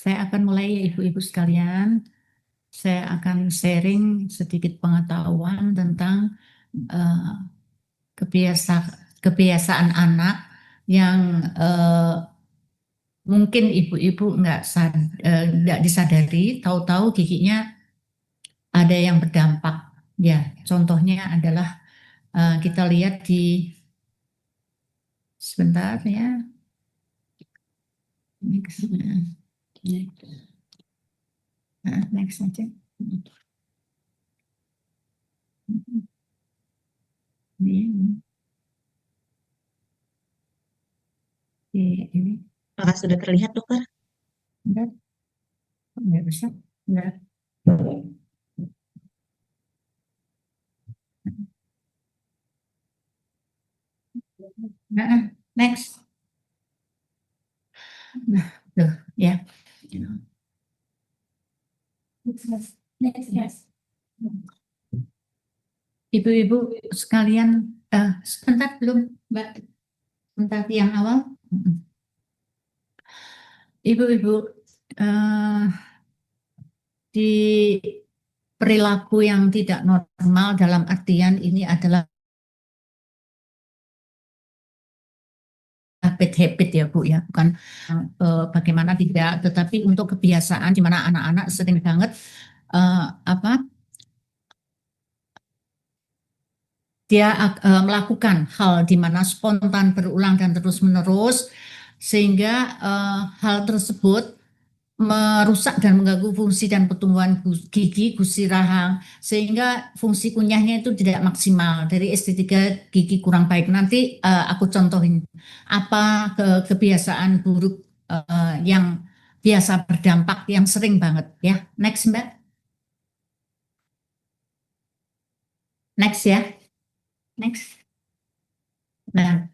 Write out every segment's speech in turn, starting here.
Saya akan mulai ya Ibu-Ibu sekalian. Saya akan sharing sedikit pengetahuan tentang eh, kebiasaan anak yang mungkin Ibu-Ibu nggak disadari, tahu-tahu giginya ada yang berdampak. Ya, contohnya adalah kita lihat di sebentar ya. Next, next aja. Ini. Ini. Apakah sudah terlihat, dokter? Enggak, enggak bisa. Enggak. Nah, next. Nah, tuh, ya. Next, yes. Ibu-ibu sekalian, sebentar belum, Mbak. Sebentar yang awal. Ibu-ibu, di perilaku yang tidak normal dalam artian ini adalah habit ya Bu ya, bukan bagaimana tidak, tetapi untuk kebiasaan di mana anak-anak sering banget dia melakukan hal di mana spontan berulang dan terus-menerus sehingga hal tersebut merusak dan mengganggu fungsi dan pertumbuhan gigi, gusi rahang, sehingga fungsi kunyahnya itu tidak maksimal. Dari SD3 gigi kurang baik. Nanti aku contohin apa kebiasaan buruk yang biasa berdampak, yang sering banget ya. Next, Mbak. Next ya. Next. Nah,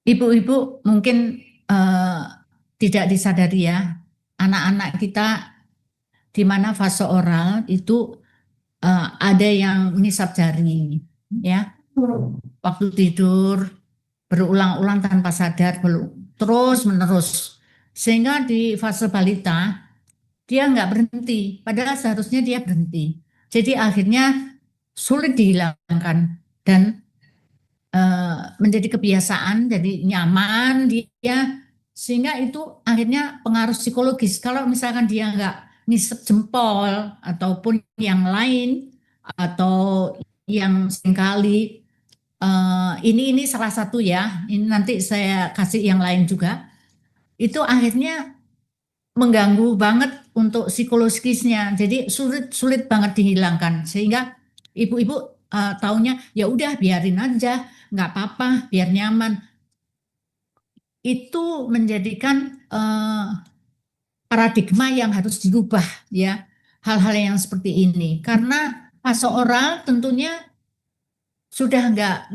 ibu-ibu mungkin tidak disadari ya, anak-anak kita di mana fase oral itu ada yang ngisap jari, ya, waktu tidur berulang-ulang tanpa sadar, terus menerus, sehingga di fase balita dia nggak berhenti, padahal seharusnya dia berhenti. Jadi akhirnya sulit dihilangkan dan menjadi kebiasaan, jadi nyaman dia, sehingga itu akhirnya pengaruh psikologis. Kalau misalkan dia nggak ngisep jempol ataupun yang lain atau yang seringkali ini salah satu ya, ini nanti saya kasih yang lain juga, itu akhirnya mengganggu banget untuk psikologisnya. Jadi sulit sulit banget dihilangkan sehingga ibu-ibu taunya ya udah biarin aja, nggak apa-apa, biar nyaman. Itu menjadikan paradigma yang harus dirubah ya, hal-hal yang seperti ini. Karena fase oral tentunya sudah nggak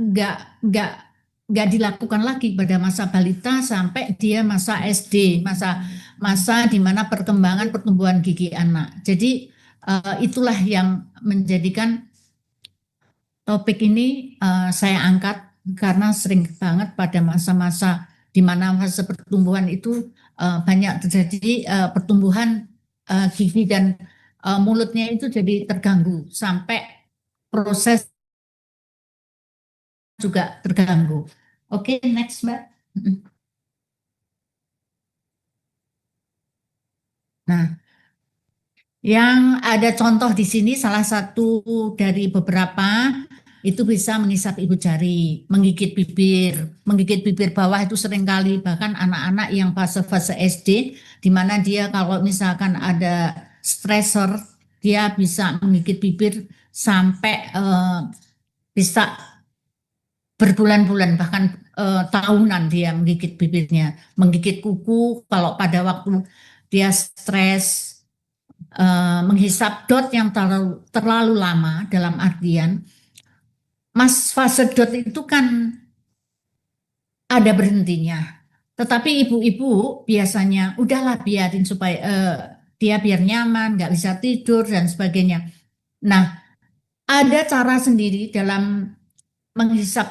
nggak dilakukan lagi pada masa balita sampai dia masa SD, masa di mana perkembangan pertumbuhan gigi anak. Jadi itulah yang menjadikan topik ini saya angkat karena sering banget pada masa-masa di mana fase pertumbuhan itu banyak terjadi pertumbuhan gigi dan mulutnya itu jadi terganggu sampai proses juga terganggu. Oke, next Mbak. Nah, yang ada contoh di sini salah satu dari beberapa itu bisa mengisap ibu jari, menggigit bibir bawah itu seringkali bahkan anak-anak yang fase-fase SD di mana dia kalau misalkan ada stressor dia bisa menggigit bibir sampai bisa berbulan-bulan bahkan tahunan dia menggigit bibirnya, menggigit kuku kalau pada waktu dia stres, menghisap dot yang terlalu lama dalam artian mas fase dot itu kan ada berhentinya. Tetapi ibu-ibu biasanya udahlah biarin supaya dia biar nyaman, nggak bisa tidur dan sebagainya. Nah, ada cara sendiri dalam menghisap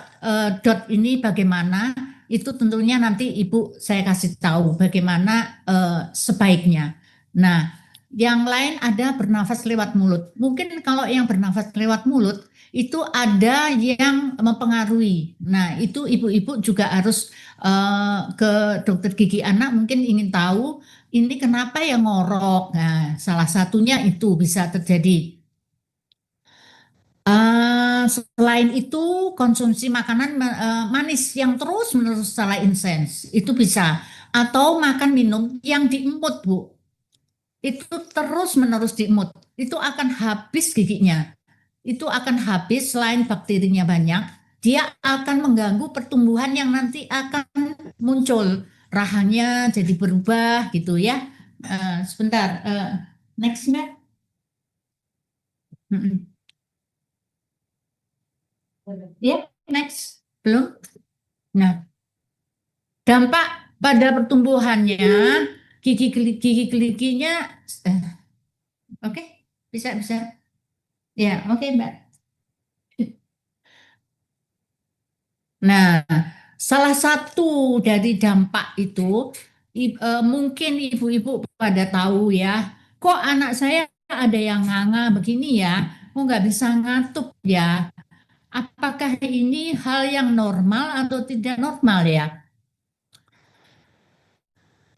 dot ini bagaimana itu tentunya nanti Ibu saya kasih tahu bagaimana sebaiknya. Nah, yang lain ada bernafas lewat mulut. Mungkin kalau yang bernafas lewat mulut itu ada yang mempengaruhi. Nah, itu ibu-ibu juga harus ke dokter gigi anak mungkin ingin tahu ini kenapa ya ngorok. Nah, salah satunya itu bisa terjadi. Selain itu konsumsi makanan manis yang terus-menerus secara intens itu bisa atau makan minum yang diemut Bu itu terus-menerus diemut itu akan habis giginya itu akan habis selain bakterinya banyak dia akan mengganggu pertumbuhan yang nanti akan muncul rahangnya jadi berubah gitu ya. Sebentar next Mbak. Mm-mm. Ya next belum. Nah, dampak pada pertumbuhannya gigi geliginya eh, oke bisa bisa ya oke Mbak. Nah, salah satu dari dampak itu mungkin ibu-ibu pada tahu ya, kok anak saya ada yang nganga begini ya, kok nggak bisa ngatup ya. Apakah ini hal yang normal atau tidak normal ya?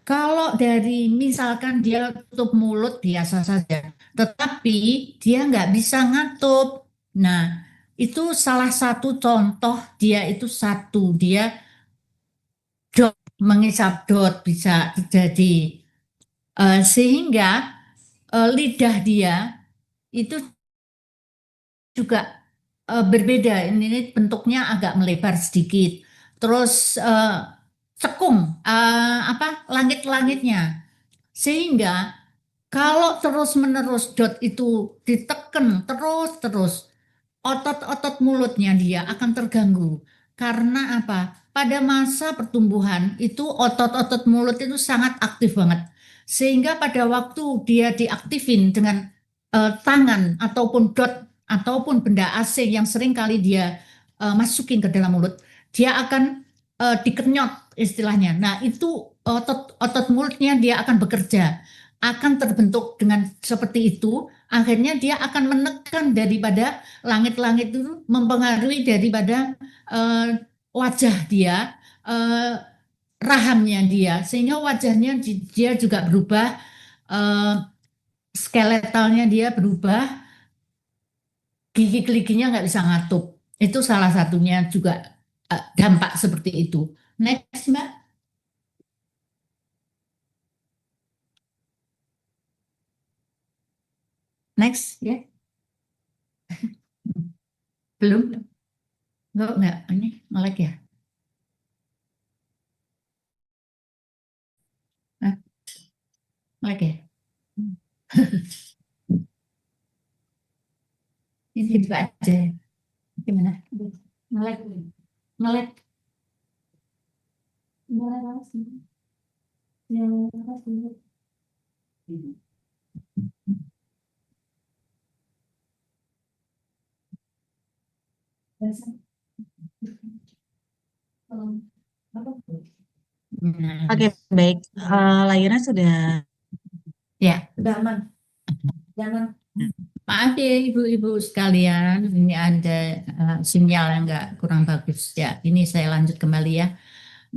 Kalau dari misalkan dia tutup mulut biasa saja, tetapi dia nggak bisa ngatup. Nah, itu salah satu contoh dia itu satu, dia dot mengisap dot bisa terjadi. Sehingga lidah dia itu juga berbeda. Ini bentuknya agak melebar sedikit. Terus cekung apa langit-langitnya. Sehingga kalau terus-menerus dot itu ditekan terus-terus, otot-otot mulutnya dia akan terganggu. Karena apa? Pada masa pertumbuhan itu otot-otot mulut itu sangat aktif banget. Sehingga pada waktu dia diaktifin dengan tangan ataupun dot ataupun benda asing yang sering kali dia masukin ke dalam mulut, dia akan dikenyot istilahnya. Nah, itu otot mulutnya dia akan bekerja, akan terbentuk dengan seperti itu. Akhirnya dia akan menekan daripada langit-langit itu mempengaruhi daripada wajah dia, eh, rahamnya dia, sehingga wajahnya dia juga berubah, eh, skeletalnya dia berubah, gigi-giginya nggak bisa ngatup. Itu salah satunya juga dampak seperti itu. Next, Mbak. Next, ya. Belum. Enggak. Ini ngelek ya. Nah, ngelek ya. Ini juga aja. Gimana? Ngelek. Ngelek. Ngelek. Ngelek. Oke, baik. Layarnya sudah. Ya, sudah aman. Jangan. Maaf ya ibu-ibu sekalian, ini ada sinyal yang nggak kurang bagus ya. Ini saya lanjut kembali ya.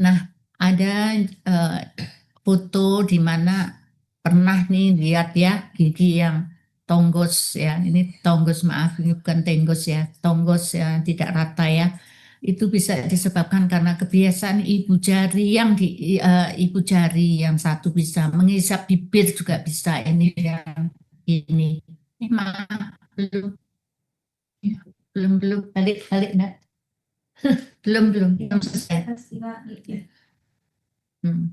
Nah, ada eh, foto di mana pernah nih lihat ya gigi yang tonggos ya. Ini tonggos maaf, ini bukan tenggos ya. Tonggos ya tidak rata ya. Itu bisa disebabkan karena kebiasaan ibu jari yang ibu jari yang satu bisa mengisap bibir juga bisa ini yang ini. Maaf, belum balik balik enggak? Belum selesai. Hmm.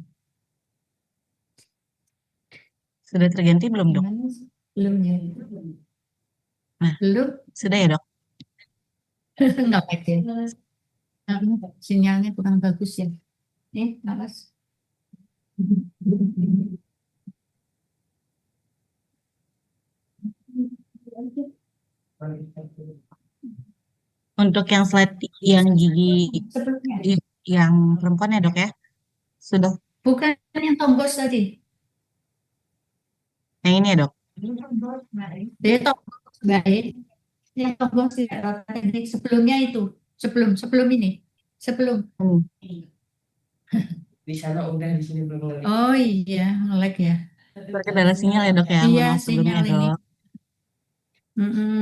Sudah terganti belum, Dok? Belum ya. Nah, Belum sudah ya, Dok? nggak pakai. Sinyalnya kurang bagus ya. Awas. Untuk yang slide yang gigi Sepertinya. yang perempuan ya dok ya? Sudah Bukan yang tombos tadi. yang ini ya dok? Dia tombos baik. Yang tombos tidak rata tadi. Sebelumnya itu. Sebelum ini. Sebelum. Hmm. Di sana udah, di sini belum. Oh iya, nge-lag ya. Terkendala sinyal ya dok ya, Iya, mohon maaf sebelumnya sinyal ini. dok. Mm-mm.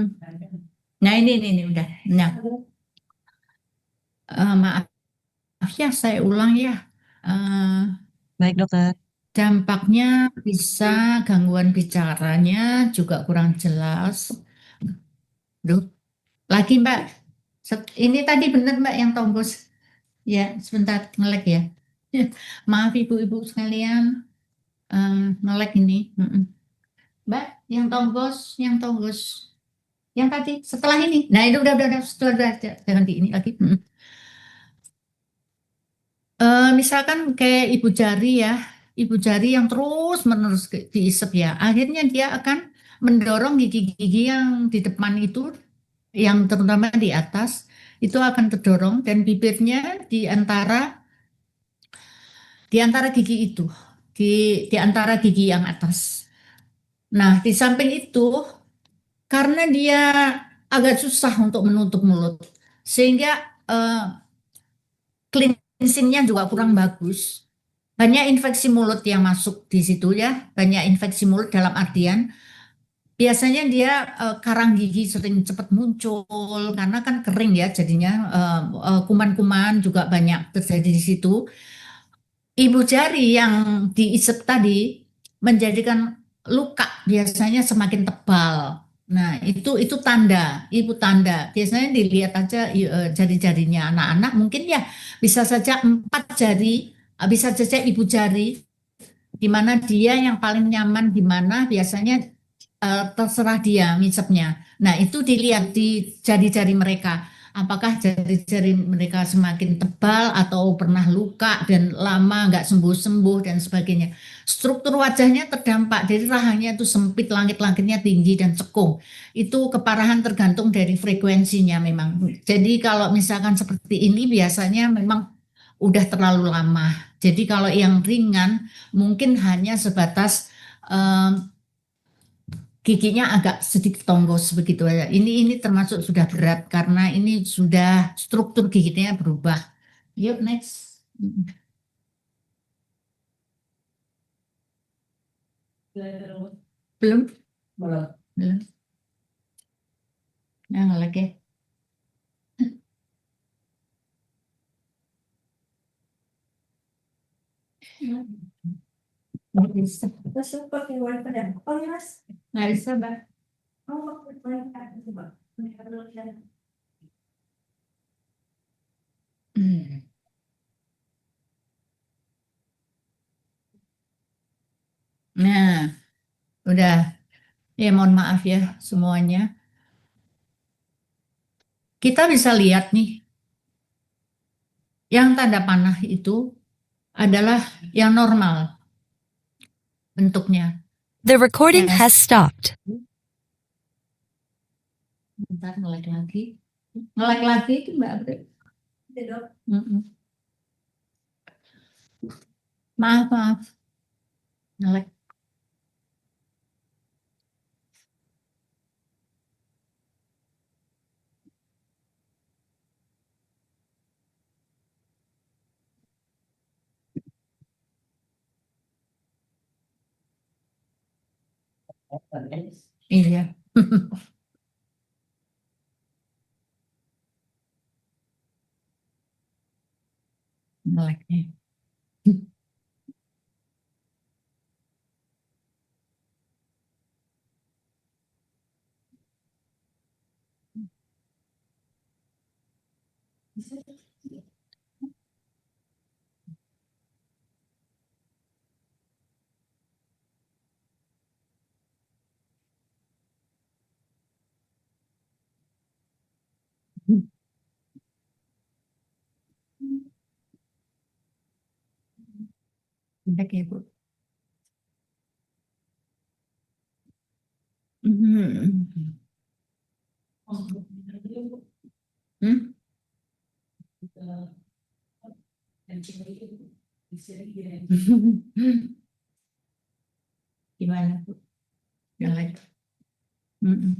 Nah ini udah. Nah, maaf ya saya ulang ya. Eh, Baik dokter. dampaknya bisa gangguan bicaranya juga kurang jelas. Duh, lagi Mbak. Ini tadi benar Mbak yang tombos. Ya, sebentar nge-lag ya. Maaf ibu-ibu sekalian, nge-lag ini. Mm-mm. Mbak, yang tombos, yang tadi setelah ini. Nah, itu udah, setelah jangan di ini lagi. Mm-mm. Misalkan kayak ibu jari ya, ibu jari yang terus menerus diisep ya, akhirnya dia akan mendorong gigi-gigi yang di depan itu, yang terutama di atas, itu akan terdorong dan bibirnya di antara gigi itu, di antara gigi yang atas. Nah, di samping itu, karena dia agak susah untuk menutup mulut, sehingga eh, cleansingnya juga kurang bagus. Banyak infeksi mulut yang masuk di situ ya, banyak infeksi mulut dalam artian biasanya dia karang gigi sering cepat muncul karena kan kering ya jadinya kuman-kuman juga banyak terjadi di situ. Ibu jari yang diisep tadi menjadikan luka biasanya semakin tebal. Nah, itu tanda, ibu tanda. Biasanya dilihat aja jari-jarinya anak-anak mungkin ya bisa saja 4 jari, bisa saja ibu jari di mana dia yang paling nyaman di mana biasanya terserah dia ngisepnya. Nah, itu dilihat di jari-jari mereka. Apakah jari-jari mereka semakin tebal atau pernah luka dan lama nggak sembuh-sembuh dan sebagainya. Struktur wajahnya terdampak, jadi rahangnya itu sempit, langit-langitnya tinggi dan cekung. Itu keparahan tergantung dari frekuensinya memang. Jadi kalau misalkan seperti ini biasanya memang udah terlalu lama. Jadi kalau yang ringan mungkin hanya sebatas eh, giginya agak sedikit tonggos begitu aja. Ini termasuk sudah berat karena ini sudah struktur giginya berubah. Yuk next. Belum? Belum. Nah, lagi. Nggak bisa. Terus pakai wifi dan oh ya mas, Nggak bisa, Mbak. oh pakai wifi coba. Hmm. Nah, udah. Ya, mohon maaf ya semuanya. Kita bisa lihat nih, yang tanda panah itu adalah yang normal bentuknya. The recording Yes. has stopped. Bentar, nge-lag lagi. Nge-lag lagi itu Mbak Apri. Mm-mm. Maaf. Nge-lag. Iya. Nge-lag nih. Nge-lag ya, Bu. Hmm. Hmm? Gimana Bu? Yang lain? Mm-mm.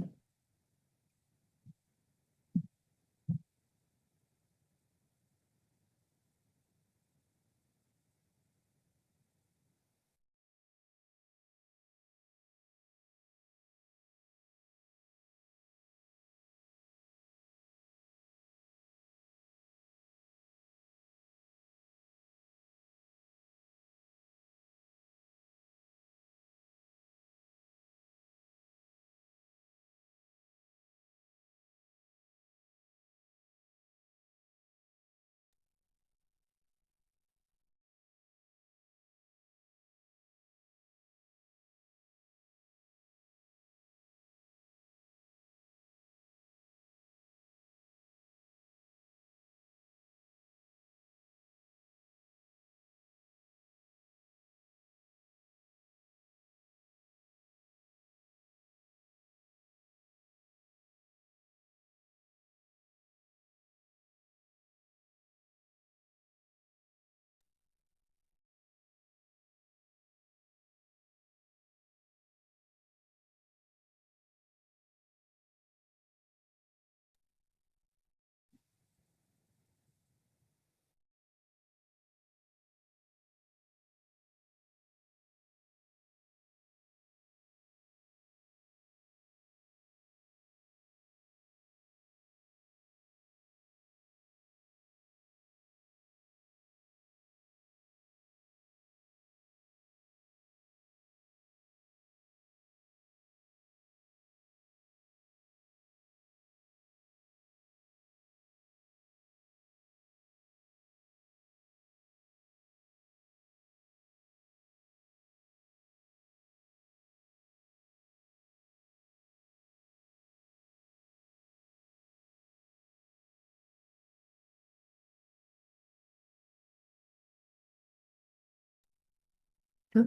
Tuh,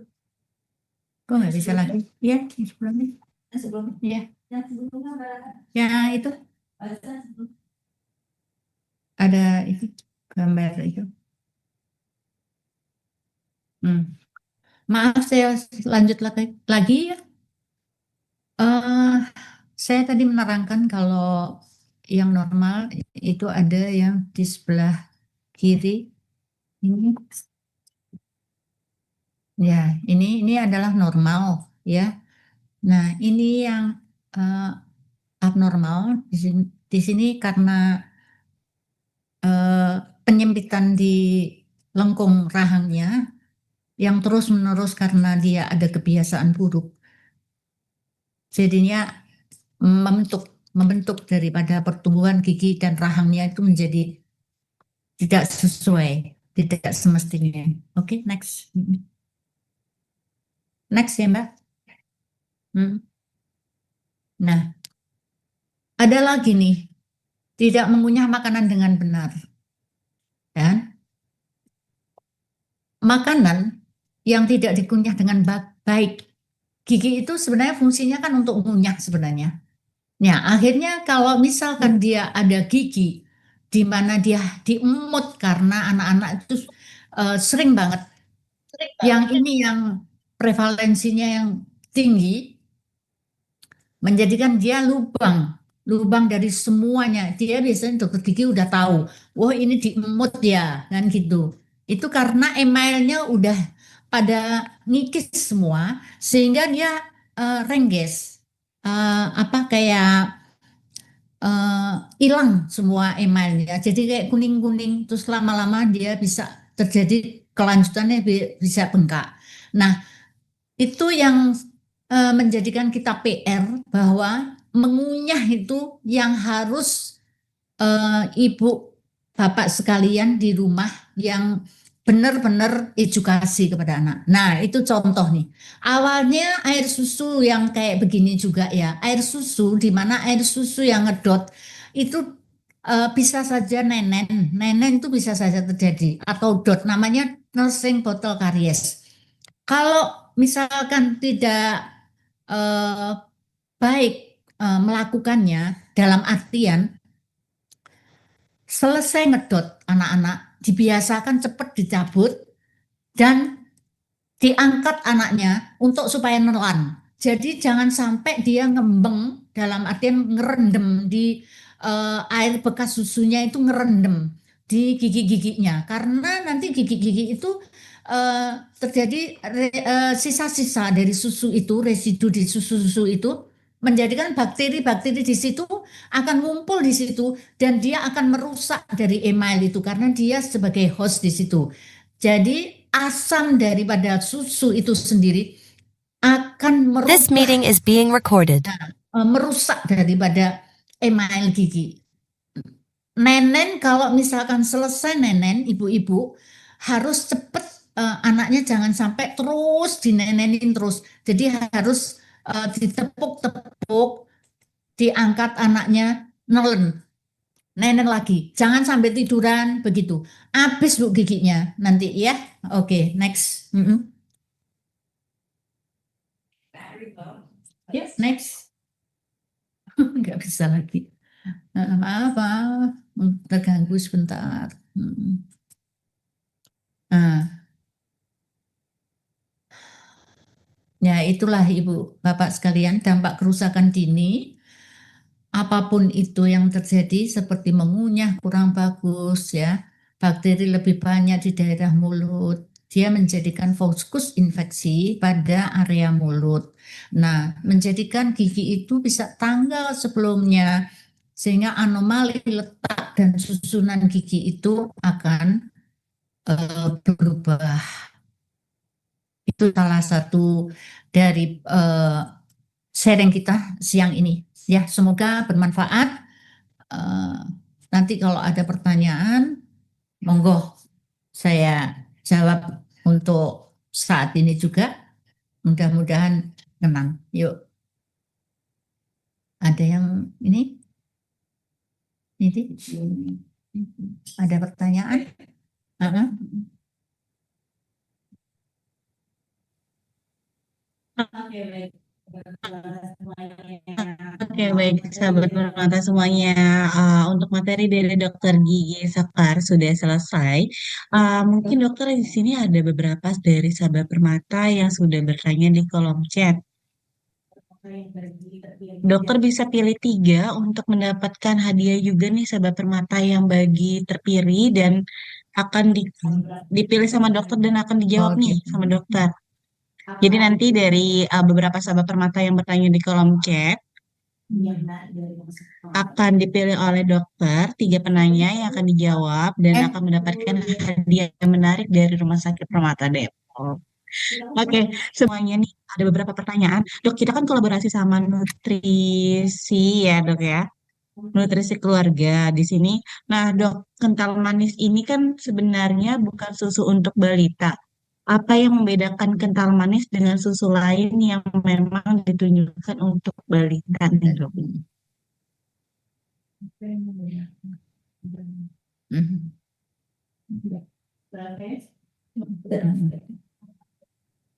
kok nggak bisa lagi? Iya, yang sebelumnya. Sebelum Iya, yang sebelumnya ya itu ada ada itu gambar itu. Maaf, saya lanjut lagi ya. Eh, saya tadi menerangkan kalau yang normal itu ada yang di sebelah kiri. Ini, ya, ini adalah normal, ya. Nah, ini yang eh, abnormal di sini karena eh, penyempitan di lengkung rahangnya yang terus-menerus karena dia ada kebiasaan buruk. Jadinya membentuk membentuk daripada pertumbuhan gigi dan rahangnya itu menjadi tidak sesuai, tidak semestinya. Oke, next. Next ya, Mbak. Hmm. Nah, ada lagi nih, tidak mengunyah makanan dengan benar. Dan makanan yang tidak dikunyah dengan baik, gigi itu sebenarnya fungsinya kan untuk mengunyah sebenarnya. Nah, akhirnya kalau misalkan dia ada gigi di mana dia diemut karena anak-anak itu sering banget. Yang ini yang prevalensinya yang tinggi menjadikan dia lubang dari semuanya. Dia biasanya dokter gigi udah tahu, wah ini diemut ya, kan gitu. Itu karena emailnya udah pada ngikis semua, sehingga dia rengges. Apa kayak hilang semua emailnya. Jadi kayak kuning-kuning, terus lama-lama dia bisa terjadi kelanjutannya bisa bengkak. Nah, itu yang menjadikan kita PR bahwa mengunyah itu yang harus ibu bapak sekalian di rumah yang benar-benar edukasi kepada anak. Nah, itu contoh nih. Awalnya air susu yang kayak begini juga ya. Air susu di mana air susu yang ngedot itu bisa saja nenen. Nenen itu bisa saja terjadi atau dot namanya nursing bottle caries. Kalau misalkan tidak eh, baik melakukannya dalam artian selesai ngedot anak-anak dibiasakan cepat dicabut dan diangkat anaknya untuk supaya nelan. Jadi jangan sampai dia ngembeng dalam artian ngerendam di air bekas susunya itu ngerendam di gigi-giginya karena nanti gigi-gigi itu terjadi sisa-sisa dari susu itu, residu di susu-susu itu menjadikan bakteri-bakteri di situ akan ngumpul di situ dan dia akan merusak dari email itu karena dia sebagai host di situ. Jadi asam daripada susu itu sendiri akan This meeting is being recorded. merusak daripada email gigi. Nenen kalau misalkan selesai nenen, ibu-ibu harus cepat anaknya jangan sampai terus dinenenin terus. Jadi harus ditepuk-tepuk, diangkat anaknya nenen lagi. Jangan sampai tiduran begitu. Habis bu giginya nanti ya. Oke, next. Ya, next. Nggak bisa lagi. Maaf, terganggu sebentar. Ya, itulah Ibu Bapak sekalian, dampak kerusakan dini. Apapun itu yang terjadi seperti mengunyah kurang bagus ya, bakteri lebih banyak di daerah mulut, dia menjadikan fokus infeksi pada area mulut. Nah, menjadikan gigi itu bisa tanggal sebelumnya, sehingga anomali letak dan susunan gigi itu akan berubah. Itu salah satu dari sharing kita siang ini. Ya, semoga bermanfaat. Nanti kalau ada pertanyaan, monggo saya jawab untuk saat ini juga. Mudah-mudahan tenang. Yuk. Ada yang ini? Ini? Ada pertanyaan? Oke, baik, sahabat Permata semuanya. Untuk materi dari Dokter Gigi Sekar sudah selesai. Mungkin dokter di sini ada beberapa dari sahabat Permata yang sudah bertanya di kolom chat. Dokter bisa pilih 3 untuk mendapatkan hadiah juga nih sahabat Permata yang bagi terpilih dan akan dipilih sama dokter dan akan dijawab nih sama dokter. Jadi nanti dari beberapa sahabat Permata yang bertanya di kolom chat akan dipilih oleh dokter 3 penanya yang akan dijawab dan akan mendapatkan hadiah yang menarik dari Rumah Sakit Permata Depok. Oke, semuanya nih ada beberapa pertanyaan. Dok, kita kan kolaborasi sama nutrisi ya, Dok ya. Nutrisi keluarga di sini. Nah, Dok, kental manis ini kan sebenarnya bukan susu untuk balita. Apa yang membedakan kental manis dengan susu lain yang memang ditunjukkan untuk balita nih, Dok?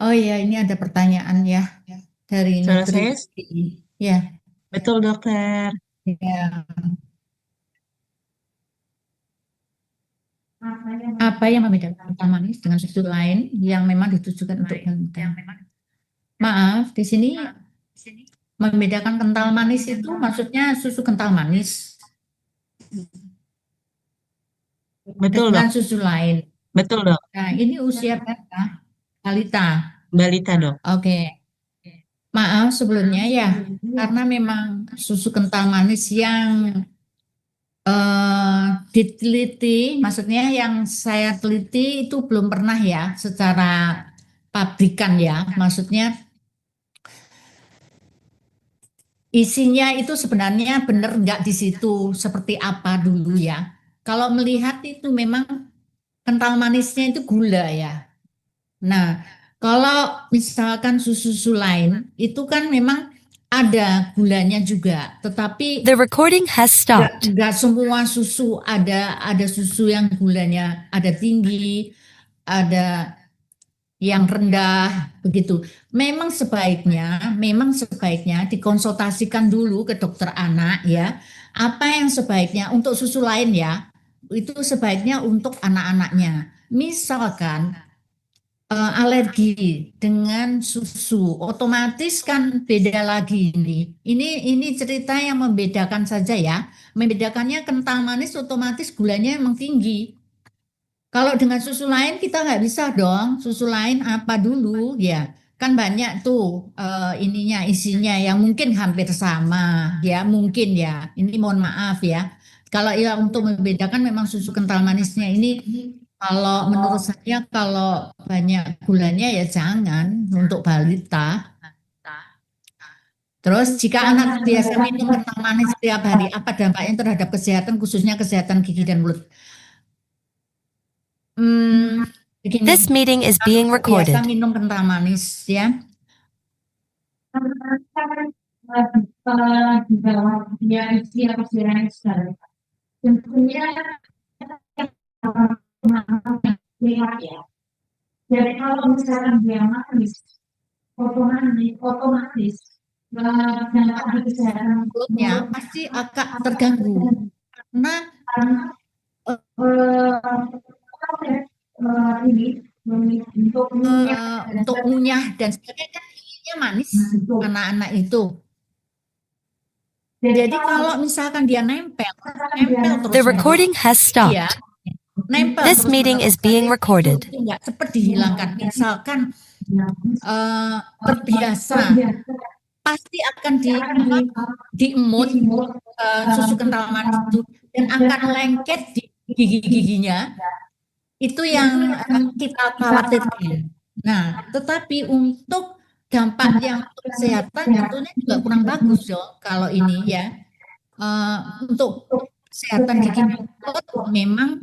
Oh iya, ini ada pertanyaan ya dari Suara saya nutrisi. Ya, betul, dokter. ya. Apa yang membedakan kental manis dengan susu lain yang memang ditujukan untuk balita? Maaf, di sini membedakan kental manis itu maksudnya susu kental manis Betul, dengan Dok. susu lain. Betul, Dok. Nah, ini usia berapa? Balita. Balita, Dok. Oke. Maaf sebelumnya ya, karena memang susu kental manis yang diteliti, maksudnya yang saya teliti itu belum pernah ya secara pabrikan ya, maksudnya isinya itu sebenarnya benar nggak di situ seperti apa dulu ya. Kalau melihat itu memang kental manisnya itu gula ya. Nah, kalau misalkan susu-susu lain itu kan memang ada gulanya juga, tetapi The recording has stopped. nggak semua susu ada susu yang gulanya ada tinggi, ada yang rendah begitu. Memang sebaiknya dikonsultasikan dulu ke dokter anak ya. Apa yang sebaiknya untuk susu lain ya. itu sebaiknya untuk anak-anaknya. Misalkan alergi dengan susu, otomatis kan beda lagi ini. Ini cerita yang membedakan saja ya. Membedakannya kental manis otomatis gulanya emang tinggi. Kalau dengan susu lain kita nggak bisa dong. Susu lain apa dulu ya? Kan banyak tuh ininya isinya yang mungkin hampir sama ya, mungkin ya. Ini mohon maaf ya. Kalau ya untuk membedakan memang susu kental manisnya ini kalau menurut saya kalau banyak gulanya ya jangan untuk balita. Terus jika anak biasa minum kental manis setiap hari, apa dampaknya terhadap kesehatan khususnya kesehatan gigi dan mulut? Begini, This meeting is being biasa recorded. minum kental manis ya. Di bawah dia isi oksigen tentunya lihat ya. Jadi kalau misalkan dia manis, otomatis dampak di kesehatan Mulutnya pasti akan terganggu karena ini untuk ngunyah dan sebagainya kan giginya manis anak-anak itu. Jadi kalau misalkan dia nempel terus The recording has ya, stopped. nempel This meeting is being recorded. itu nggak cepat dihilangkan. Misalkan terbiasa pasti akan diemut susu kental manis itu dan akan lengket di gigi-giginya. Itu yang kita khawatirkan. Nah, tetapi untuk dampak yang untuk kesehatan tentunya juga kurang bagus dong kalau ini ya. Untuk kesehatan gigi mulut memang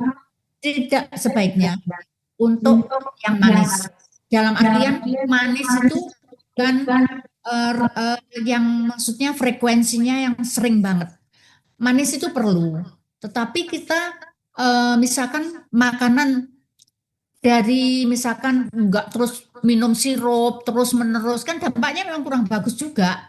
tidak sebaiknya untuk yang manis. Dalam artian manis itu bukan yang maksudnya frekuensinya yang sering banget. Manis itu perlu, tetapi kita misalkan makanan dari misalkan enggak terus minum sirup terus menerus kan dampaknya memang kurang bagus juga.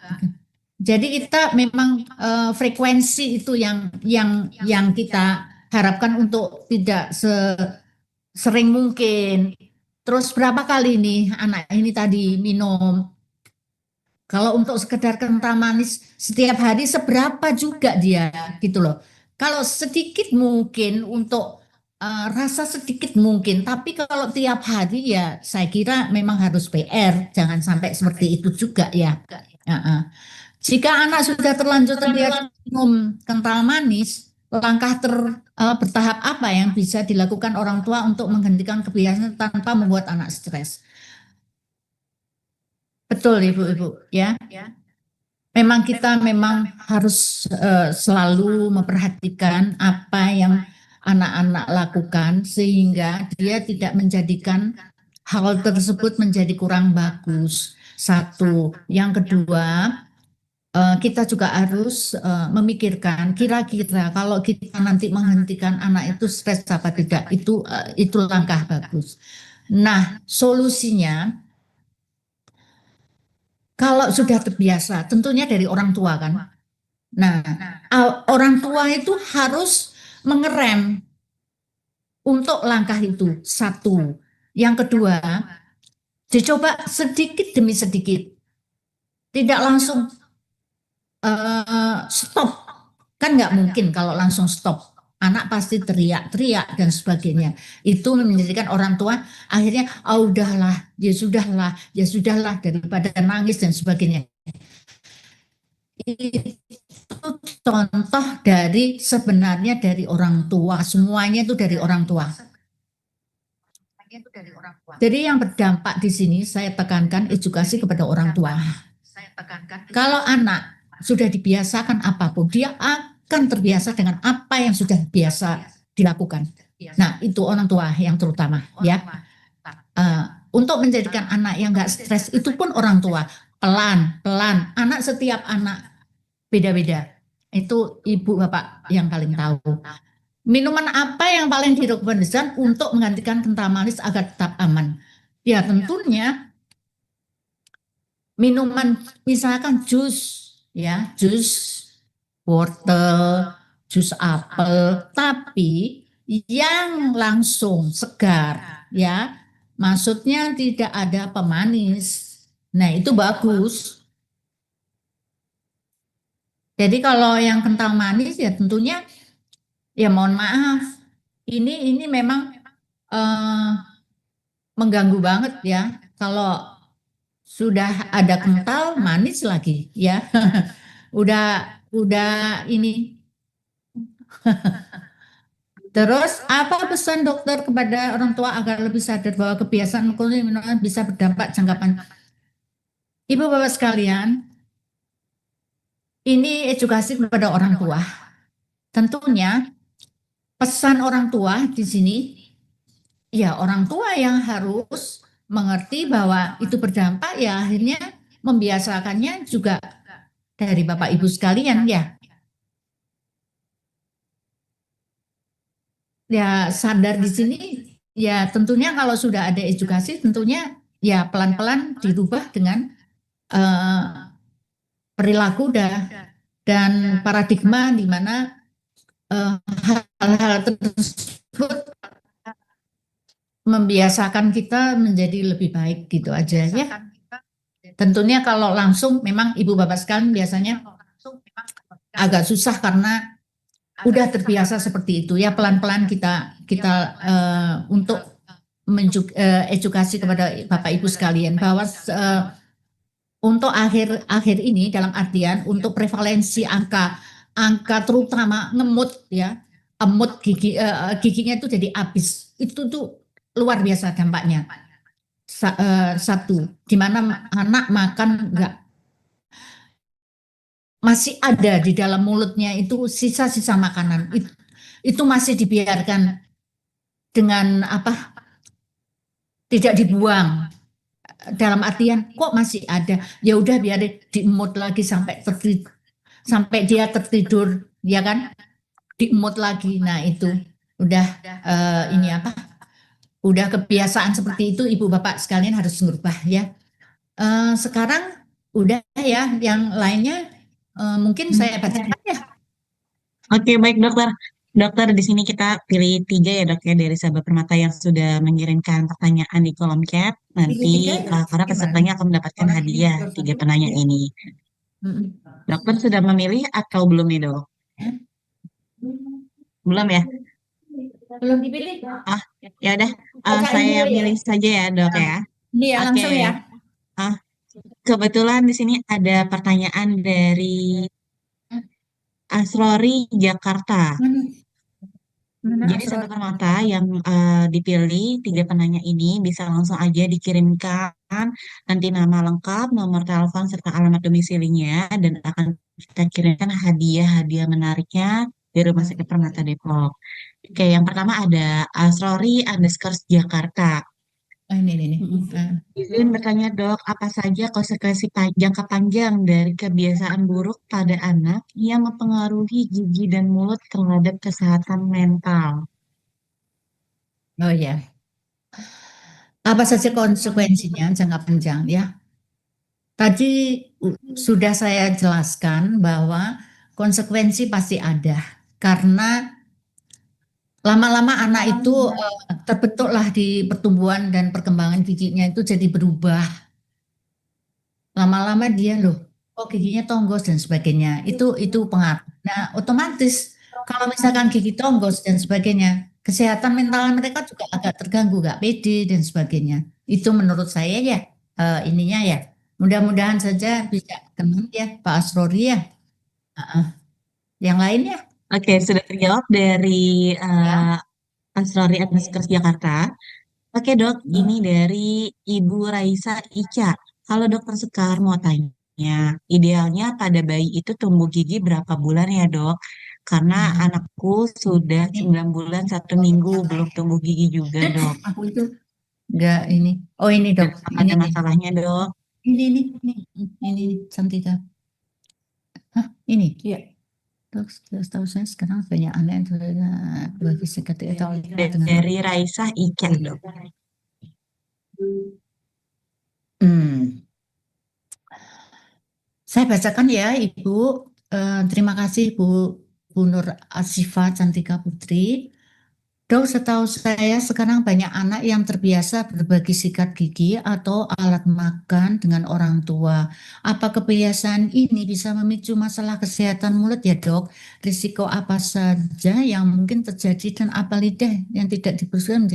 Jadi kita memang frekuensi itu yang kita harapkan untuk tidak sering mungkin. Terus berapa kali nih anak ini tadi minum? Kalau untuk sekedar kental manis setiap hari seberapa juga dia gitu loh. Kalau sedikit mungkin untuk rasa sedikit mungkin, tapi kalau tiap hari ya saya kira memang harus PR, jangan sampai seperti itu juga ya. Jika anak sudah terlanjur terbiasa minum kental manis, langkah bertahap apa yang bisa dilakukan orang tua untuk menghentikan kebiasaan tanpa membuat anak stres? Betul Ibu-ibu ya. Memang kita memang harus selalu memperhatikan apa yang anak-anak lakukan sehingga dia tidak menjadikan hal tersebut menjadi kurang bagus. Satu, yang kedua kita juga harus memikirkan kira-kira kalau kita nanti menghentikan anak itu stres apa tidak, itu langkah bagus. Nah, solusinya kalau sudah terbiasa, tentunya dari orang tua kan. Nah, orang tua itu harus mengerem untuk langkah itu. Satu. Yang kedua, dicoba sedikit demi sedikit. Tidak langsung stop. Kan nggak mungkin kalau langsung stop. Anak pasti teriak-teriak dan sebagainya. Itu menjadikan orang tua akhirnya, udahlah, ya sudahlah daripada nangis dan sebagainya. Itu contoh dari sebenarnya dari orang tua, semuanya itu dari orang tua. Jadi yang berdampak di sini saya tekankan edukasi kepada orang tua. Kalau anak sudah dibiasakan apapun, dia akan terbiasa dengan apa yang sudah biasa dilakukan. Nah, itu orang tua yang terutama ya. Untuk menjadikan anak yang nggak stres itu pun orang tua pelan-pelan. Setiap anak beda-beda. Itu ibu bapak yang paling tahu. Minuman apa yang paling direkomendasikan untuk menggantikan kental manis agar tetap aman? Ya tentunya minuman misalkan jus, ya jus wortel, jus apel, tapi yang langsung segar ya. Maksudnya tidak ada pemanis. Nah, itu bagus. Jadi kalau yang kental manis ya tentunya ya mohon maaf. Ini memang eh, mengganggu banget ya. Kalau sudah ada kental manis lagi ya. Udah ini. Terus apa pesan dokter kepada orang tua agar lebih sadar bahwa kebiasaan mengkonsumsi minuman bisa berdampak jangka panjang? Ibu bapak sekalian, ini edukasi kepada orang tua. Tentunya pesan orang tua di sini, ya orang tua yang harus mengerti bahwa itu berdampak, ya akhirnya membiasakannya juga dari bapak ibu sekalian ya. Ya sadar di sini, ya tentunya kalau sudah ada edukasi, tentunya ya pelan-pelan dirubah dengan eh, perilaku dan paradigma di mana hal-hal tersebut membiasakan kita menjadi lebih baik gitu aja ya. Tentunya kalau langsung memang ibu bapak sekalian biasanya agak susah karena udah terbiasa seperti itu ya, pelan-pelan kita untuk edukasi kepada bapak ibu sekalian bahwa untuk akhir ini dalam artian untuk prevalensi angka terutama ngemut ya, emut giginya itu jadi habis, itu tuh luar biasa dampaknya. Satu, di mana anak makan enggak, masih ada di dalam mulutnya itu sisa-sisa makanan, itu masih dibiarkan dengan apa, tidak dibuang, dalam artian kok masih ada, ya udah biar diemut lagi sampai dia tertidur ya kan, diemut lagi. Nah itu udah ini apa, udah kebiasaan seperti itu, ibu bapak sekalian harus merubah ya. Sekarang udah ya, yang lainnya mungkin saya bacakan ya. Oke, baik dokter. Dokter, di sini kita pilih 3 ya dok ya dari sahabat permata yang sudah mengirimkan pertanyaan di kolom chat. Nanti para pesertanya akan mendapatkan hadiah 3 penanya ini. Dokter sudah memilih atau belum nih dok? Belum ya? Belum dipilih. Ya udah, Bacain saya dulu yang ya. pilih saja ya dok ya. Iya Oke. langsung ya. Kebetulan di sini ada pertanyaan dari Asrori Jakarta. Jadi sahabat permata yang dipilih 3 penanya ini bisa langsung aja dikirimkan nanti nama lengkap, nomor telepon serta alamat domisilinya, dan akan kita kirimkan hadiah-hadiah menariknya dari Rumah Sakit Permata Depok. Oke, yang pertama ada Asrori_Jakarta. Ini. Izin bertanya dok, apa saja konsekuensi jangka panjang dari kebiasaan buruk pada anak yang mempengaruhi gigi dan mulut terhadap kesehatan mental? Oh ya. Apa saja konsekuensinya jangka panjang ya? Tadi sudah saya jelaskan bahwa konsekuensi pasti ada karena lama-lama anak itu terbentuklah di pertumbuhan dan perkembangan giginya itu jadi berubah. Lama-lama dia loh, oh giginya tonggos dan sebagainya. Itu pengaruh. Nah, otomatis kalau misalkan gigi tonggos dan sebagainya, kesehatan mental mereka juga agak terganggu, gak pede dan sebagainya. Itu menurut saya ya, ininya ya. Mudah-mudahan saja bisa teman ya, Pak Asrori ya. Yang lainnya Oke, sudah terjawab dari ya. Asrori_Jakarta. Oke dok, ini dari Ibu Raisa Ica. Kalau dokter Sekar mau tanya, idealnya pada bayi itu tumbuh gigi berapa bulan ya dok? Karena anakku sudah 9 bulan 1 minggu belum tumbuh gigi juga dok. Aku itu enggak ini. Oh ini dok, Apa ini ada nih. masalahnya dok? Ini Santika. Hah, ini. Iya. Dok, setahu saya sekarang banyak aneh bagi seketika atau Dari Raisa Ica dok. Saya bacakan ya Ibu. Terima kasih Bu Nur Asifa Cantika Putri. Dok, setahu saya sekarang banyak anak yang terbiasa berbagi sikat gigi atau alat makan dengan orang tua. Apa kebiasaan ini bisa memicu masalah kesehatan mulut ya, Dok? Risiko apa saja yang mungkin terjadi dan apa lidah yang tidak dibersihkan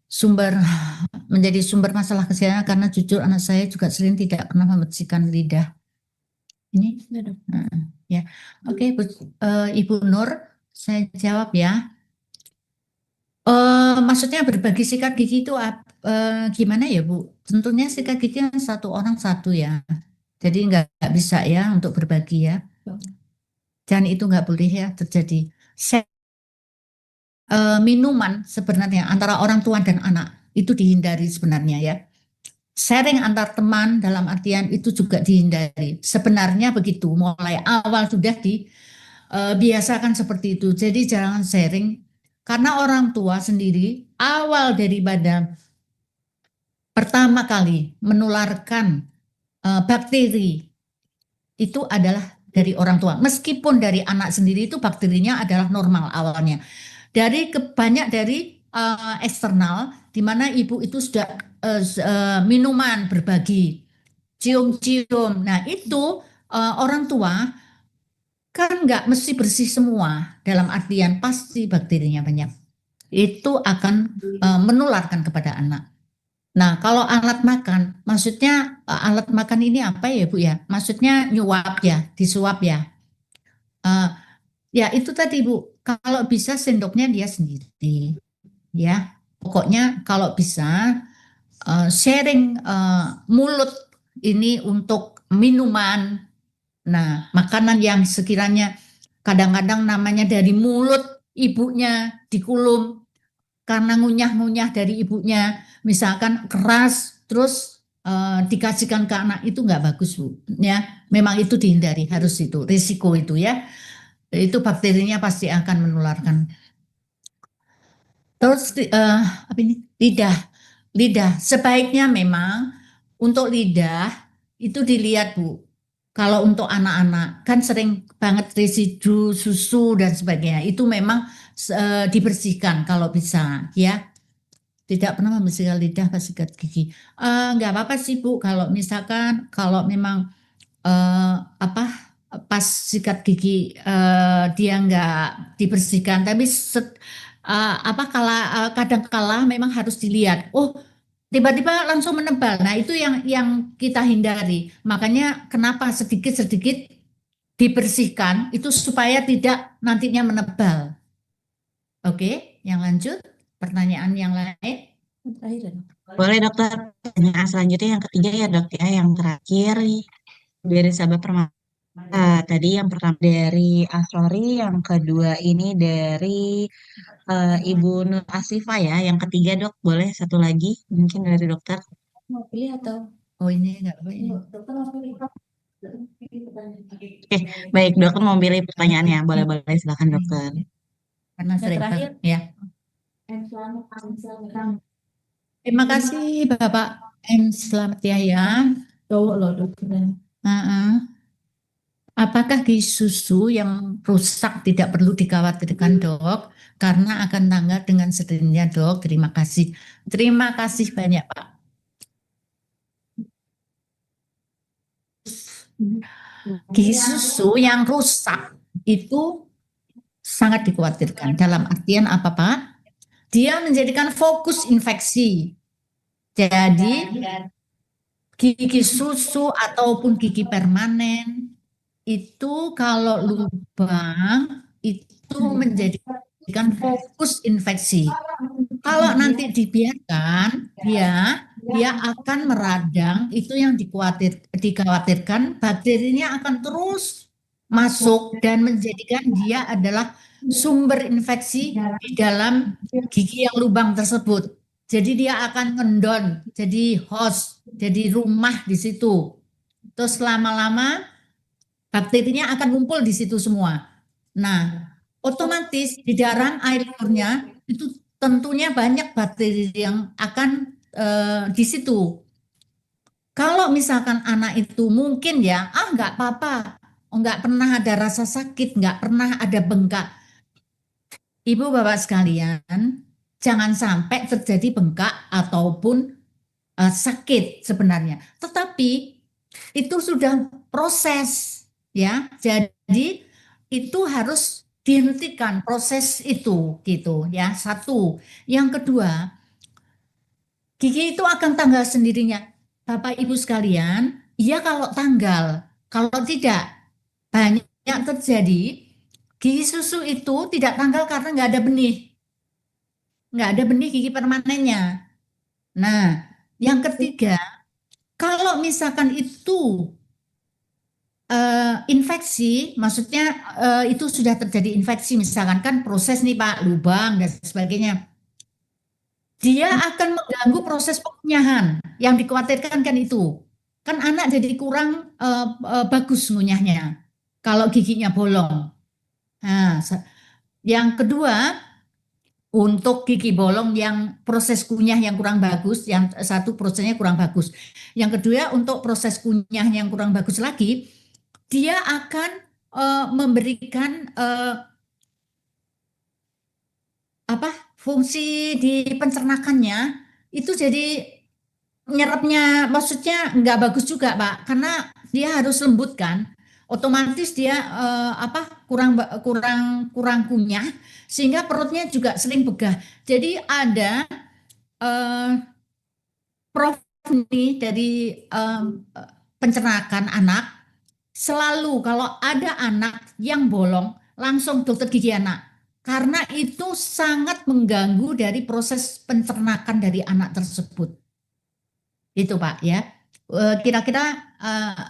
sumber menjadi sumber masalah kesehatan karena jujur anak saya juga sering tidak pernah membersihkan lidah. Ini, Dok. Nah, ya, oke, Ibu Nur, saya jawab ya. Maksudnya berbagi sikat gigi itu gimana ya Bu? Tentunya sikat gigi kan satu orang satu ya. Jadi nggak bisa ya untuk berbagi ya. Dan itu nggak boleh ya terjadi. Minuman sebenarnya antara orang tua dan anak itu dihindari sebenarnya ya. Sharing antar teman dalam artian itu juga dihindari. Sebenarnya begitu, mulai awal sudah dibiasakan seperti itu. Jadi jangan sharing karena orang tua sendiri awal daripada pertama kali menularkan bakteri itu adalah dari orang tua. Meskipun dari anak sendiri itu bakterinya adalah normal awalnya. Banyak dari eksternal di mana ibu itu sudah minuman berbagi, cium-cium. Nah itu orang tua kan nggak mesti bersih semua dalam artian pasti bakterinya banyak. Itu akan menularkan kepada anak. Nah, kalau alat makan, maksudnya alat makan ini apa ya Bu ya? Maksudnya nyuap ya, disuap ya. Eh, ya itu tadi Bu, kalau bisa sendoknya dia sendiri ya. Pokoknya kalau bisa sharing mulut ini untuk minuman. Nah, makanan yang sekiranya kadang-kadang namanya dari mulut ibunya dikulum karena ngunyah-ngunyah dari ibunya, misalkan keras, terus dikasihkan ke anak itu nggak bagus Bu. Ya, memang itu dihindari, harus itu risiko itu ya. Itu bakterinya pasti akan menularkan. Terus apa ini? Lidah. Sebaiknya memang untuk lidah itu dilihat Bu. Kalau untuk anak-anak kan sering banget residu susu dan sebagainya. Itu memang dibersihkan kalau bisa ya. Tidak pernah membersihkan lidah pas sikat gigi. Nggak apa-apa sih Bu kalau misalkan kalau memang apa pas sikat gigi dia nggak dibersihkan tapi apa kadang kala memang harus dilihat. Oh, tiba-tiba langsung menebal. Nah, itu yang kita hindari. Makanya kenapa sedikit-sedikit dibersihkan itu supaya tidak nantinya menebal. Oke, yang lanjut pertanyaan yang lain. Terakhir. Boleh dokter, pertanyaan selanjutnya yang ketiga ya dok ya, yang terakhir dari sahabat Permata. Tadi yang pertama dari Asori, yang kedua ini dari Ibu Nur Asifah ya, yang ketiga dok, boleh satu lagi mungkin dari dokter. Mau pilih atau? Oh ini enggak apa ini. Oke, baik dokter mau pilih pertanyaannya, boleh silakan dokter. Karena sering ya. Terima kasih Bapak M. Selamat ya. Tuh loh dokter. Apakah gigi susu yang rusak tidak perlu dikhawatirkan dok? Karena akan tanggal dengan sendirinya dok. Terima kasih. Terima kasih banyak Pak. Gigi susu yang rusak itu sangat dikhawatirkan. Dalam artian apa Pak? Dia menjadikan fokus infeksi. Jadi gigi susu ataupun gigi permanen itu kalau lubang itu menjadikan fokus infeksi. Kalau nanti dibiarkan, dia akan meradang. Itu yang dikhawatirkan. Bakterinya akan terus masuk dan menjadikan dia adalah sumber infeksi di dalam gigi yang lubang tersebut. Jadi dia akan ngendon, jadi host, jadi rumah di situ. Terus lama-lama bakterinya akan ngumpul di situ semua. Nah, otomatis di dalam air liurnya itu tentunya banyak bakteri yang akan di situ. Kalau misalkan anak itu mungkin ya, nggak apa-apa, nggak pernah ada rasa sakit, nggak pernah ada bengkak. Ibu bapak sekalian, jangan sampai terjadi bengkak ataupun sakit sebenarnya. Tetapi itu sudah proses ya. Jadi itu harus dihentikan proses itu gitu ya. Satu. Yang kedua, gigi itu akan tanggal sendirinya. Bapak Ibu sekalian, iya kalau tanggal, kalau tidak banyak terjadi gigi susu itu tidak tanggal karena nggak ada benih gigi permanennya. Nah, yang ketiga, kalau misalkan itu infeksi, maksudnya itu sudah terjadi infeksi, misalkan kan proses nih Pak, lubang dan sebagainya, dia akan mengganggu proses pengunyahan. Yang dikhawatirkan kan itu, kan anak jadi kurang bagus ngunyahnya kalau giginya bolong. Nah, yang kedua, untuk gigi bolong yang proses kunyah yang kurang bagus, yang satu prosesnya kurang bagus. Yang kedua, untuk proses kunyah yang kurang bagus lagi, dia akan memberikan apa fungsi di pencernakannya itu jadi nyerapnya, maksudnya nggak bagus juga Pak, karena dia harus lembut kan, otomatis dia kurang kurang kurang kunyah sehingga perutnya juga sering begah. Jadi ada eh, prof nih dari pencernaan anak, selalu kalau ada anak yang bolong langsung dokter gigi anak, karena itu sangat mengganggu dari proses pencernaan dari anak tersebut. Itu Pak ya. Kira-kira eh,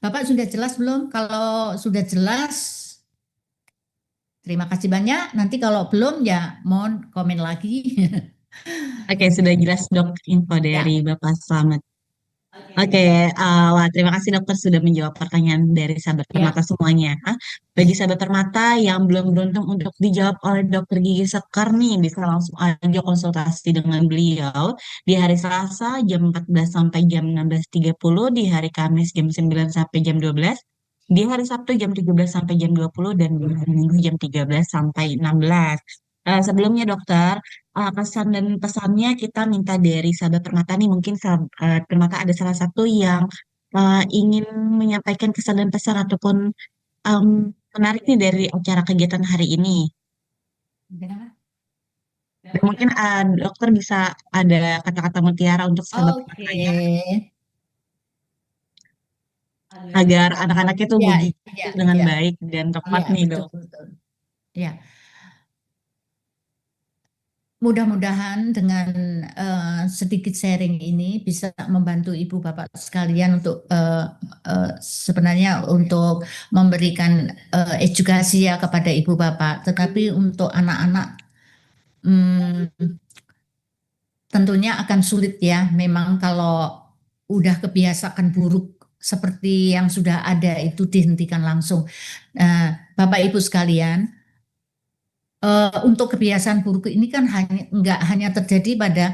Bapak sudah jelas belum? Kalau sudah jelas, terima kasih banyak. Nanti kalau belum ya mohon komen lagi. Oke, sudah jelas dok info Ya, dari Bapak. Selamat. Oke, wah, terima kasih dokter sudah menjawab pertanyaan dari sahabat ya. permata semuanya. Bagi sahabat permata yang belum beruntung untuk dijawab oleh dokter gigi Sekar nih, bisa langsung aja konsultasi dengan beliau di hari Selasa jam 14 sampai jam 16.30, di hari Kamis jam 9 sampai jam 12, di hari Sabtu jam 17 sampai jam 20, dan di hari Minggu jam 13 sampai 16. Sebelumnya dokter, pesan dan pesannya kita minta dari sahabat Permata nih, mungkin sahabat Permata ada salah satu yang ingin menyampaikan kesan dan pesan ataupun em, menarik nih dari acara kegiatan hari ini. Dan mungkin dokter bisa ada kata-kata mutiara untuk sahabat Oke. Permatanya agar anak-anak itu Ya, bergigi ya, dengan ya, baik dan tepat ya, nih betul, dok. betul. Ya, mudah-mudahan dengan sedikit sharing ini bisa membantu Ibu Bapak sekalian untuk sebenarnya untuk memberikan edukasi ya kepada Ibu Bapak. Tetapi untuk anak-anak hmm, tentunya akan sulit ya. Memang kalau udah kebiasaan buruk seperti yang sudah ada itu dihentikan langsung. Bapak Ibu sekalian, untuk kebiasaan buruk ini kan nggak hanya terjadi pada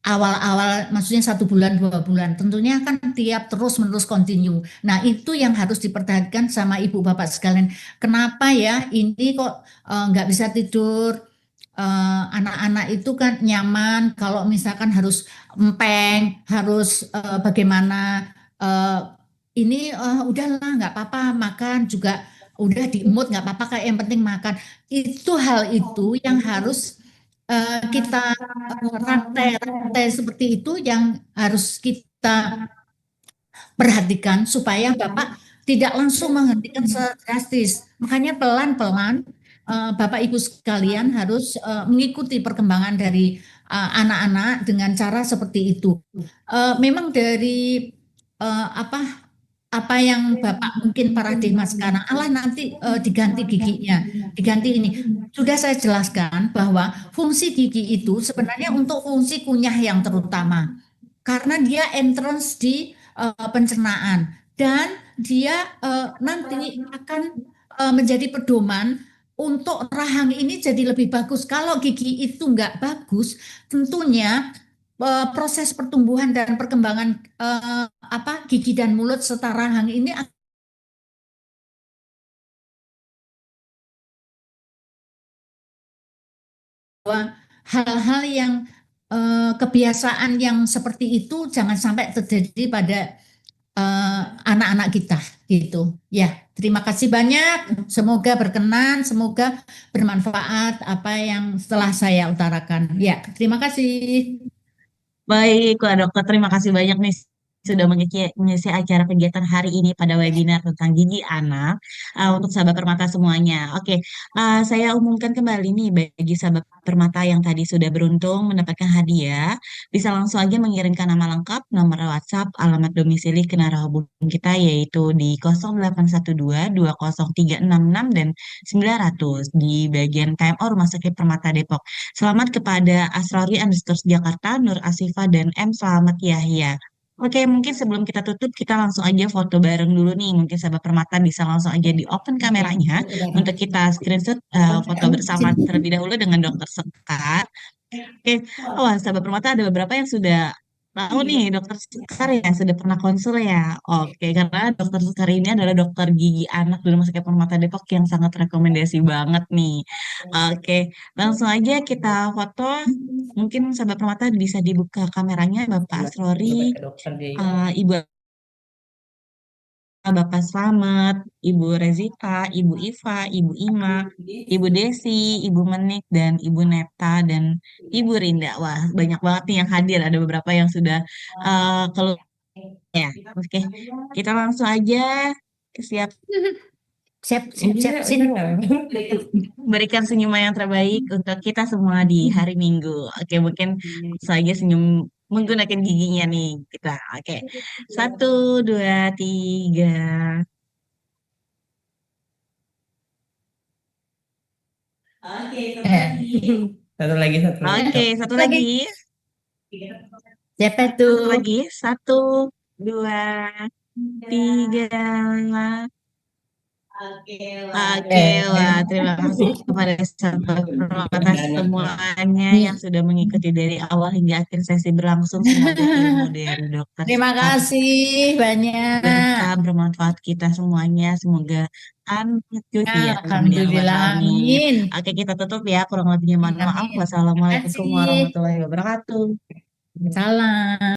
awal-awal, maksudnya 1 bulan 2 bulan, tentunya kan tiap terus-menerus continue. Nah itu yang harus diperhatikan sama ibu bapak sekalian. Kenapa ya ini kok nggak bisa tidur? Anak-anak itu kan nyaman kalau misalkan harus empeng, harus bagaimana ini udahlah nggak apa-apa makan juga udah diemut nggak apa-apa kayak yang penting makan. Itu hal itu yang harus kita rantai-rantai seperti itu yang harus kita perhatikan supaya Bapak tidak langsung menghentikan secara drastis. Makanya pelan-pelan Bapak Ibu sekalian harus mengikuti perkembangan dari anak-anak dengan cara seperti itu. Memang dari apa yang Bapak mungkin paradigma sekarang, Allah nanti diganti giginya, diganti ini. Sudah saya jelaskan bahwa fungsi gigi itu sebenarnya untuk fungsi kunyah yang terutama karena dia entrance di pencernaan dan dia nanti akan menjadi pedoman untuk rahang ini jadi lebih bagus. Kalau gigi itu nggak bagus, tentunya proses pertumbuhan dan perkembangan gigi dan mulut serta rahang ini hal-hal yang kebiasaan yang seperti itu jangan sampai terjadi pada anak-anak kita gitu. Ya, terima kasih banyak. Semoga berkenan, semoga bermanfaat apa yang setelah saya utarakan. Ya, terima kasih. Baik, Wak Dokter, terima kasih banyak nih sudah mengisi acara kegiatan hari ini pada webinar tentang gigi anak untuk sahabat permata semuanya. Oke, saya umumkan kembali nih bagi sahabat permata yang tadi sudah beruntung mendapatkan hadiah, bisa langsung aja mengirimkan nama lengkap, nomor WhatsApp, alamat domisili ke narah hubung kita yaitu di 0812 20366 dan 900 di bagian TMO Rumah Sakit Permata Depok. Selamat kepada Asrori underscore Jakarta, Nur Asifa, dan M. Selamat Yahya. Oke, mungkin sebelum kita tutup, kita langsung aja foto bareng dulu nih. Mungkin sahabat permata bisa langsung aja di open kameranya untuk kita screenshot foto bersama terlebih dahulu dengan Dokter Sekar. Oke, sahabat permata ada beberapa yang sudah tahu nih Dokter Sekar ya, sudah pernah konsul ya. Oke, karena Dokter Sekar ini adalah dokter gigi anak di Rumah Sakit Permata Depok yang sangat rekomendasi banget nih. Oke, langsung aja kita foto. Mungkin sahabat permata bisa dibuka kameranya Bapak Asrori, Ke dokter dia. Ibu Bapak Slamet, Ibu Rezita, Ibu Iva, Ibu Ima, Ibu Desi, Ibu Menik, dan Ibu Neta, dan Ibu Rinda. Wah, banyak banget nih yang hadir. Ada beberapa yang sudah keluar ya. Oke, kita langsung aja siap Siap, siap, siap, sini. berikan senyuman yang terbaik untuk kita semua di hari Minggu. Oke, mungkin saja senyum menggunakan giginya nih kita. Oke, 1, 2, 3. Eh, Satu lagi, satu lagi. Oke, satu Lagi. lagi. siapa Satu tuh? lagi. 1, 2, 3. Oke, wah, terima kasih kepada sahabat permata semuanya yang sudah mengikuti dari awal hingga akhir sesi berlangsung. Semoga ilmu dari Dokter Terima Sekar kasih banyak. berkah bermanfaat kita semuanya. Semoga amin ya. Alhamdulillah, amin. Oke, kita tutup ya. Kurang lebihnya mohon maaf. Amin. Terima Wassalamualaikum kasih. warahmatullahi wabarakatuh. Salam.